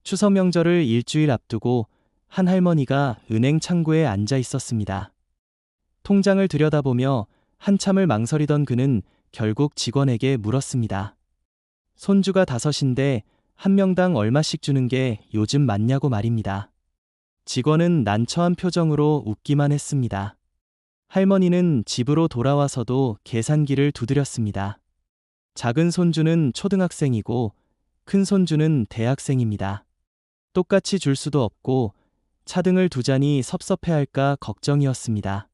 추석 명절을 일주일 앞두고 한 할머니가 은행 창구에 앉아 있었습니다. 통장을 들여다보며 한참을 망설이던 그는 결국 직원에게 물었습니다. 손주가 5인데 한 명당 얼마씩 주는 게 요즘 맞냐고 말입니다. 직원은 난처한 표정으로 웃기만 했습니다. 할머니는 집으로 돌아와서도 계산기를 두드렸습니다. 작은 손주는 초등학생이고 큰 손주는 대학생입니다. 똑같이 줄 수도 없고 차등을 두자니 섭섭해할까 걱정이었습니다.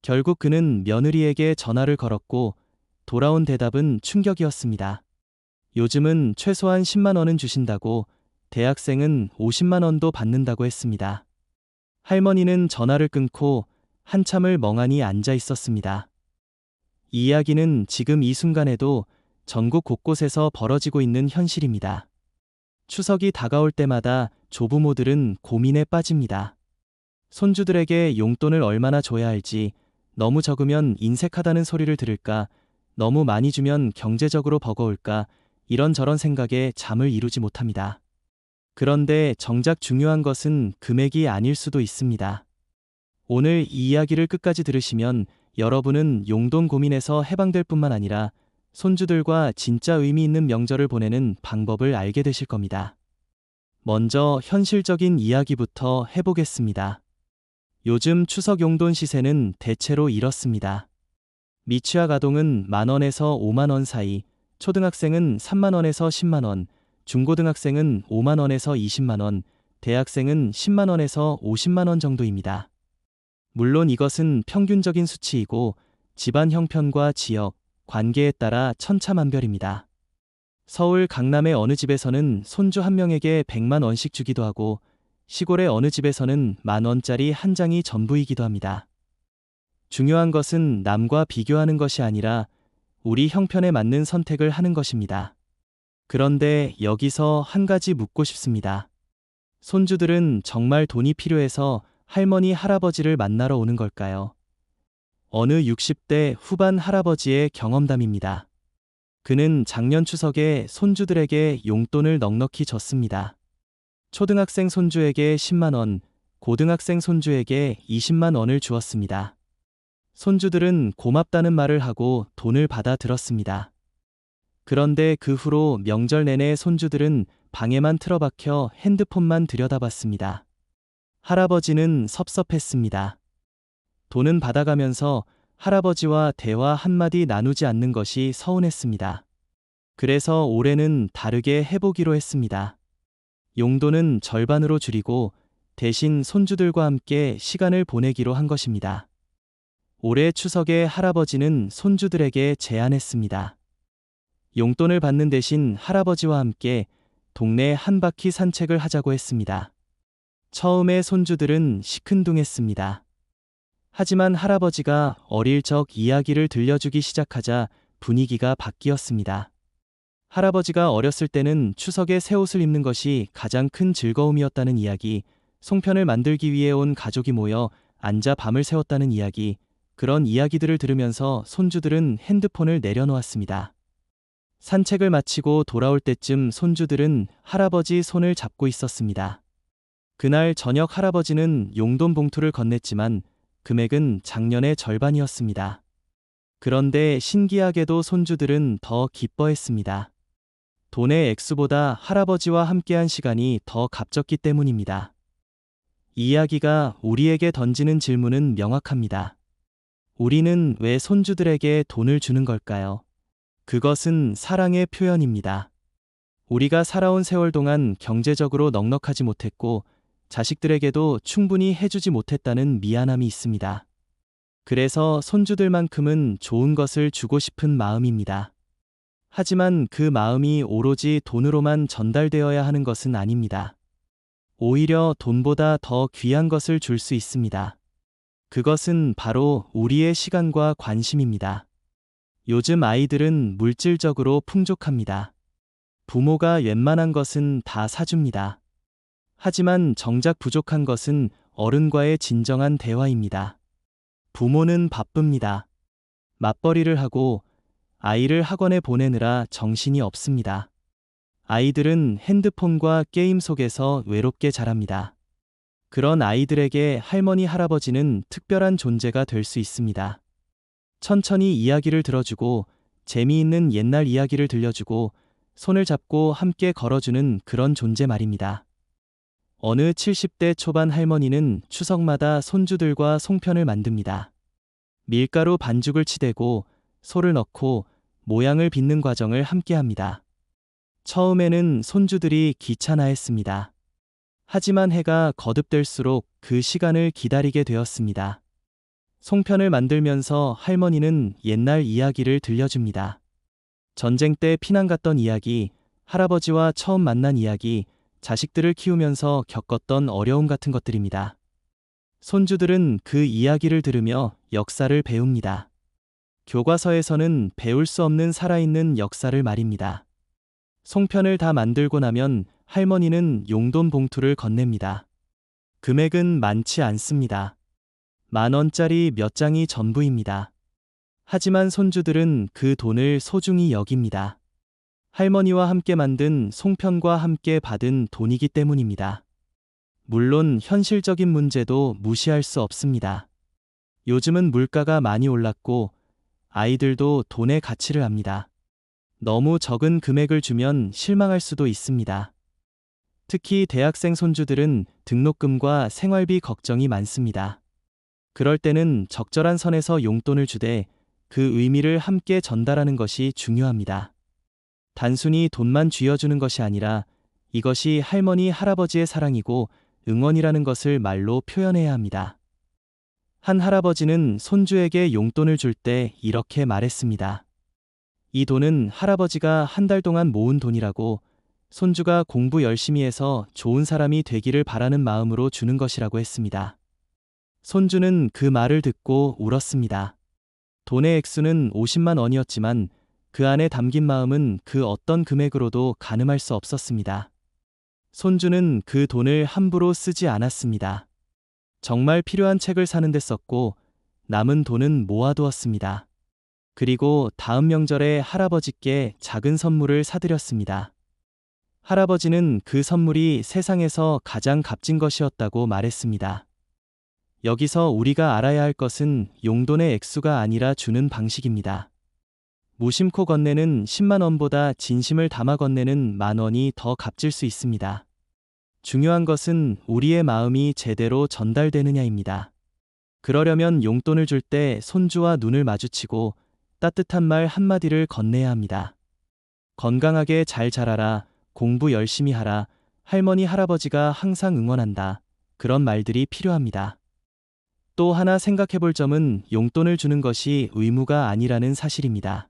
결국 그는 며느리에게 전화를 걸었고 돌아온 대답은 충격이었습니다. 요즘은 최소한 10만 원은 주신다고, 대학생은 50만 원도 받는다고 했습니다. 할머니는 전화를 끊고 한참을 멍하니 앉아 있었습니다. 이 이야기는 지금 이 순간에도 전국 곳곳에서 벌어지고 있는 현실입니다. 추석이 다가올 때마다 조부모들은 고민에 빠집니다. 손주들에게 용돈을 얼마나 줘야 할지, 너무 적으면 인색하다는 소리를 들을까, 너무 많이 주면 경제적으로 버거울까, 이런저런 생각에 잠을 이루지 못합니다. 그런데 정작 중요한 것은 금액이 아닐 수도 있습니다. 오늘 이 이야기를 끝까지 들으시면 여러분은 용돈 고민에서 해방될 뿐만 아니라 손주들과 진짜 의미 있는 명절을 보내는 방법을 알게 되실 겁니다. 먼저 현실적인 이야기부터 해보겠습니다. 요즘 추석 용돈 시세는 대체로 이렇습니다. 미취학 아동은 10,000원에서 50,000원 사이, 초등학생은 30,000원에서 10만원, 중고등학생은 50,000원에서 20만원, 대학생은 10만원에서 50만원 정도입니다. 물론 이것은 평균적인 수치이고 집안 형편과 지역, 관계에 따라 천차만별입니다. 서울 강남의 어느 집에서는 손주 한 명에게 100만 원씩 주기도 하고 시골의 어느 집에서는 10,000원짜리 한 장이 전부이기도 합니다. 중요한 것은 남과 비교하는 것이 아니라 우리 형편에 맞는 선택을 하는 것입니다. 그런데 여기서 한 가지 묻고 싶습니다. 손주들은 정말 돈이 필요해서 할머니, 할아버지를 만나러 오는 걸까요? 어느 60대 후반 할아버지의 경험담입니다. 그는 작년 추석에 손주들에게 용돈을 넉넉히 줬습니다. 초등학생 손주에게 10만 원, 고등학생 손주에게 20만 원을 주었습니다. 손주들은 고맙다는 말을 하고 돈을 받아 들었습니다. 그런데 그 후로 명절 내내 손주들은 방에만 틀어박혀 핸드폰만 들여다봤습니다. 할아버지는 섭섭했습니다. 돈은 받아가면서 할아버지와 대화 한마디 나누지 않는 것이 서운했습니다. 그래서 올해는 다르게 해보기로 했습니다. 용돈은 절반으로 줄이고 대신 손주들과 함께 시간을 보내기로 한 것입니다. 올해 추석에 할아버지는 손주들에게 제안했습니다. 용돈을 받는 대신 할아버지와 함께 동네 한 바퀴 산책을 하자고 했습니다. 처음에 손주들은 시큰둥했습니다. 하지만 할아버지가 어릴 적 이야기를 들려주기 시작하자 분위기가 바뀌었습니다. 할아버지가 어렸을 때는 추석에 새 옷을 입는 것이 가장 큰 즐거움이었다는 이야기, 송편을 만들기 위해 온 가족이 모여 앉아 밤을 새웠다는 이야기, 그런 이야기들을 들으면서 손주들은 핸드폰을 내려놓았습니다. 산책을 마치고 돌아올 때쯤 손주들은 할아버지 손을 잡고 있었습니다. 그날 저녁 할아버지는 용돈 봉투를 건넸지만 금액은 작년의 절반이었습니다. 그런데 신기하게도 손주들은 더 기뻐했습니다. 돈의 액수보다 할아버지와 함께한 시간이 더 값졌기 때문입니다. 이 이야기가 우리에게 던지는 질문은 명확합니다. 우리는 왜 손주들에게 돈을 주는 걸까요? 그것은 사랑의 표현입니다. 우리가 살아온 세월 동안 경제적으로 넉넉하지 못했고 자식들에게도 충분히 해주지 못했다는 미안함이 있습니다. 그래서 손주들만큼은 좋은 것을 주고 싶은 마음입니다. 하지만 그 마음이 오로지 돈으로만 전달되어야 하는 것은 아닙니다. 오히려 돈보다 더 귀한 것을 줄 수 있습니다. 그것은 바로 우리의 시간과 관심입니다. 요즘 아이들은 물질적으로 풍족합니다. 부모가 웬만한 것은 다 사줍니다. 하지만 정작 부족한 것은 어른과의 진정한 대화입니다. 부모는 바쁩니다. 맞벌이를 하고 아이를 학원에 보내느라 정신이 없습니다. 아이들은 핸드폰과 게임 속에서 외롭게 자랍니다. 그런 아이들에게 할머니, 할아버지는 특별한 존재가 될 수 있습니다. 천천히 이야기를 들어주고 재미있는 옛날 이야기를 들려주고 손을 잡고 함께 걸어주는 그런 존재 말입니다. 어느 70대 초반 할머니는 추석마다 손주들과 송편을 만듭니다. 밀가루 반죽을 치대고 소를 넣고 모양을 빚는 과정을 함께 합니다. 처음에는 손주들이 귀찮아했습니다. 하지만 해가 거듭될수록 그 시간을 기다리게 되었습니다. 송편을 만들면서 할머니는 옛날 이야기를 들려줍니다. 전쟁 때 피난 갔던 이야기, 할아버지와 처음 만난 이야기, 자식들을 키우면서 겪었던 어려움 같은 것들입니다. 손주들은 그 이야기를 들으며 역사를 배웁니다. 교과서에서는 배울 수 없는 살아있는 역사를 말입니다. 송편을 다 만들고 나면 할머니는 용돈 봉투를 건넵니다. 금액은 많지 않습니다. 10,000원짜리 몇 장이 전부입니다. 하지만 손주들은 그 돈을 소중히 여깁니다. 할머니와 함께 만든 송편과 함께 받은 돈이기 때문입니다. 물론 현실적인 문제도 무시할 수 없습니다. 요즘은 물가가 많이 올랐고 아이들도 돈의 가치를 압니다. 너무 적은 금액을 주면 실망할 수도 있습니다. 특히 대학생 손주들은 등록금과 생활비 걱정이 많습니다. 그럴 때는 적절한 선에서 용돈을 주되 그 의미를 함께 전달하는 것이 중요합니다. 단순히 돈만 쥐어주는 것이 아니라 이것이 할머니, 할아버지의 사랑이고 응원이라는 것을 말로 표현해야 합니다. 한 할아버지는 손주에게 용돈을 줄 때 이렇게 말했습니다. 이 돈은 할아버지가 한 달 동안 모은 돈이라고, 손주가 공부 열심히 해서 좋은 사람이 되기를 바라는 마음으로 주는 것이라고 했습니다. 손주는 그 말을 듣고 울었습니다. 돈의 액수는 50만 원이었지만 그 안에 담긴 마음은 그 어떤 금액으로도 가늠할 수 없었습니다. 손주는 그 돈을 함부로 쓰지 않았습니다. 정말 필요한 책을 사는 데 썼고 남은 돈은 모아두었습니다. 그리고 다음 명절에 할아버지께 작은 선물을 사드렸습니다. 할아버지는 그 선물이 세상에서 가장 값진 것이었다고 말했습니다. 여기서 우리가 알아야 할 것은 용돈의 액수가 아니라 주는 방식입니다. 무심코 건네는 10만 원보다 진심을 담아 건네는 10,000원이 더 값질 수 있습니다. 중요한 것은 우리의 마음이 제대로 전달되느냐입니다. 그러려면 용돈을 줄 때 손주와 눈을 마주치고 따뜻한 말 한마디를 건네야 합니다. 건강하게 잘 자라라, 공부 열심히 하라, 할머니, 할아버지가 항상 응원한다. 그런 말들이 필요합니다. 또 하나 생각해 볼 점은 용돈을 주는 것이 의무가 아니라는 사실입니다.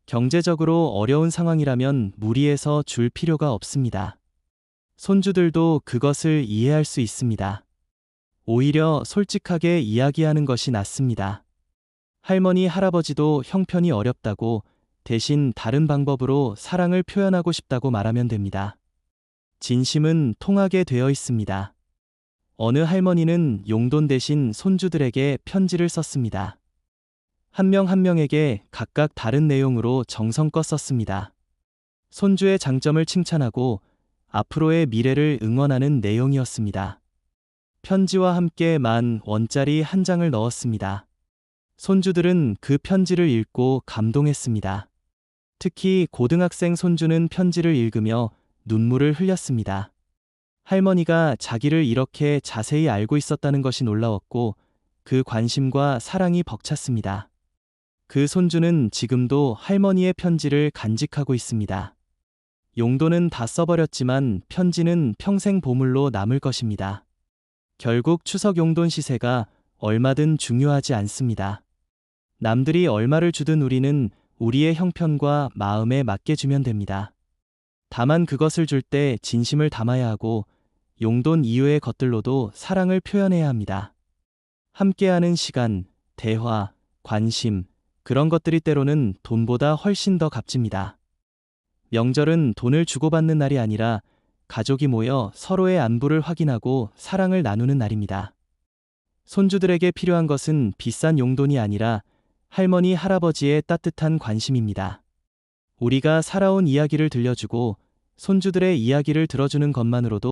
경제적으로 어려운 상황이라면 무리해서 줄 필요가 없습니다. 손주들도 그것을 이해할 수 있습니다. 오히려 솔직하게 이야기하는 것이 낫습니다. 할머니, 할아버지도 형편이 어렵다고 대신 다른 방법으로 사랑을 표현하고 싶다고 말하면 됩니다. 진심은 통하게 되어 있습니다. 어느 할머니는 용돈 대신 손주들에게 편지를 썼습니다. 한 명 한 명에게 각각 다른 내용으로 정성껏 썼습니다. 손주의 장점을 칭찬하고 앞으로의 미래를 응원하는 내용이었습니다. 편지와 함께 10,000원짜리 한 장을 넣었습니다. 손주들은 그 편지를 읽고 감동했습니다. 특히 고등학생 손주는 편지를 읽으며 눈물을 흘렸습니다. 할머니가 자기를 이렇게 자세히 알고 있었다는 것이 놀라웠고 그 관심과 사랑이 벅찼습니다. 그 손주는 지금도 할머니의 편지를 간직하고 있습니다. 용돈은 다 써버렸지만 편지는 평생 보물로 남을 것입니다. 결국 추석 용돈 시세가 얼마든 중요하지 않습니다. 남들이 얼마를 주든 우리는 우리의 형편과 마음에 맞게 주면 됩니다. 다만 그것을 줄 때 진심을 담아야 하고 용돈 이외의 것들로도 사랑을 표현해야 합니다. 함께하는 시간, 대화, 관심, 그런 것들이 때로는 돈보다 훨씬 더 값집니다. 명절은 돈을 주고받는 날이 아니라 가족이 모여 서로의 안부를 확인하고 사랑을 나누는 날입니다. 손주들에게 필요한 것은 비싼 용돈이 아니라 할머니, 할아버지의 따뜻한 관심입니다. 우리가 살아온 이야기를 들려주고 손주들의 이야기를 들어주는 것만으로도